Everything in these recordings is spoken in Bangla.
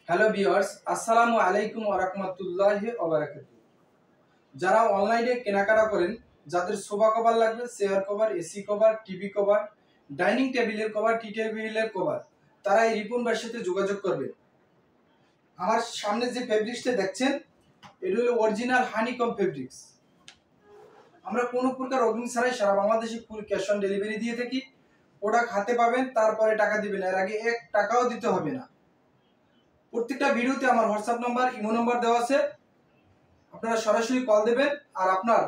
হ্যালো ভিউয়ার্স, আসসালামু আলাইকুম ওয়া রাহমাতুল্লাহি ওয়া বারাকাতুহু। যারা অনলাইনে কেনাকাটা করেন, যাদের সোফা কভার লাগবে, chair cover, AC cover, TV cover, dining টেবিলের কভার, টি টেবিলের কভার, তারা এই রিপন ভাইয়ের সাথে যোগাযোগ করবে। আমার সামনে যে ফেব্রিক্সটা দেখছেন, এটা হলো অরিজিনাল হানিকম ফেব্রিক্স। আমরা কোনো প্রকার অগ্রিম ছাড়াই সারা বাংলাদেশে ফুল ক্যাশ অন ডেলিভারি দিয়ে থাকি। প্রোডাক্ট হাতে পাবেন, তারপরে টাকা দিবেন, এর আগে 1 টাকাও দিতে হবে না। প্রত্যেকটা ভিডিওতে আমার হোয়াটসঅ্যাপ নাম্বার, ইমো নাম্বার দেওয়া আছে, আপনারা সরাসরি কল দেবেন আর আপনার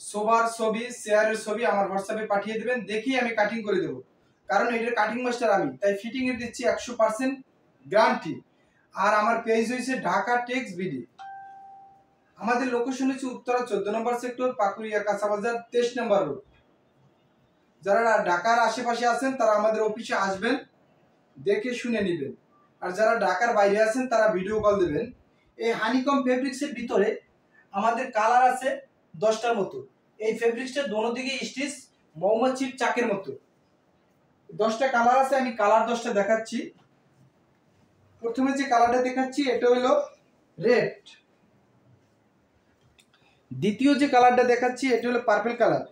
সোফার ছবি, চেয়ারের ছবি আমার হোয়াটসঅ্যাপে পাঠিয়ে দেবেন, দেখি আমি কাটিং করে দেবো। কারণ এটার কাটিং মাস্টার আমি, তাই ফিটিং এর দিচ্ছি 100% গ্যারান্টি। আর আমার পেজ হয়েছে ঢাকা টেক্স বিডি। আমাদের লোকেশন হচ্ছে উত্তরা 14 নম্বর সেক্টর, পাকুড়িয়া কাঁচাবাজার 23 নম্বর রোড। যারা ঢাকার আশেপাশে আছেন তারা আমাদের অফিসে আসবেন, দেখে শুনে নেবেন। আর যারা ঢাকার বাইরে আছেন তারা ভিডিও কল দেবেন। এই হানিকম ফেব্রিক্সের ভিতরে আমাদের কালার আছে 10টার মতো। এই ফেব্রিক্সটা দোনো দিকে স্টিচ মৌমাছির চাকের মতো 10টা কালার আছে। আমি কালার 10টা দেখাচ্ছি। প্রথমে যে কালারটা দেখাচ্ছি এটা হলো রেড। দ্বিতীয় যে কালারটা দেখাচ্ছি এটা হলো পার্পল কালার।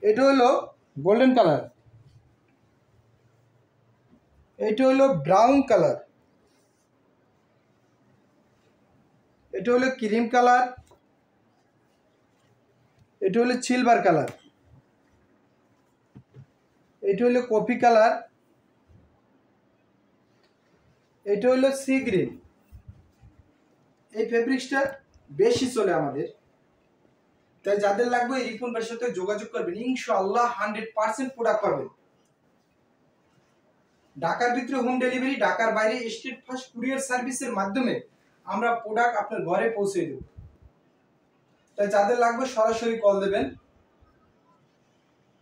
এটা হলো গোল্ডেন কালার। এটা হলো ব্রাউন কালার। এটা হলো ক্রিম কালার। এটা হলো সিলভার কালার। এটা হলো কফি কালার। এটা হলো সি গ্রিন। এই ফেব্রিক্সটা বেশি চলে আমাদের, তাই যাদের লাগবে এই রিপন ভাইয়ের সাথে যোগাযোগ করবেন, ইনশাআল্লাহ 100% প্রোডাক্ট পাবেন। ঢাকার ভিতরে হোম ডেলিভারি, ঢাকার বাইরে স্টেট ফাস্ট কুরিয়ার সার্ভিসের মাধ্যমে আমরা প্রোডাক্ট আপনার ঘরে পৌঁছে দেব। তাই যাদের লাগবে সরাসরি কল দেবেন।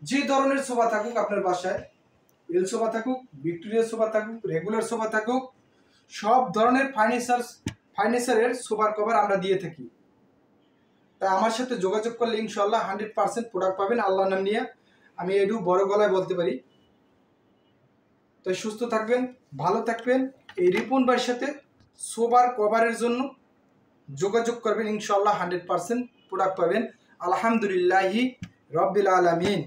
যে ধরনের সোফা থাকুক আপনার বাসায়, এল সোফা থাকুক, ভিক্টোরিয়া সোফা থাকুক, রেগুলার সোফা থাকুক, সব ধরনের ফার্নিচারের সোফার কভার আমরা দিয়ে থাকি। তাই আমার সাথে যোগাযোগ করলে ইনশাআল্লাহ 100% প্রোডাক্ট পাবেন। আল্লাহর নাম নিয়ে আমি একটু বড় গলায় বলতে পারি। তাই সুস্থ থাকবেন, ভালো থাকবেন। এই রিপন ভাইয়ের সাথে সোফার কভারের জন্য যোগাযোগ করবেন, ইনশাআল্লাহ 100% প্রোডাক্ট পাবেন। আলহামদুলিল্লাহি রব্বিল আলামিন।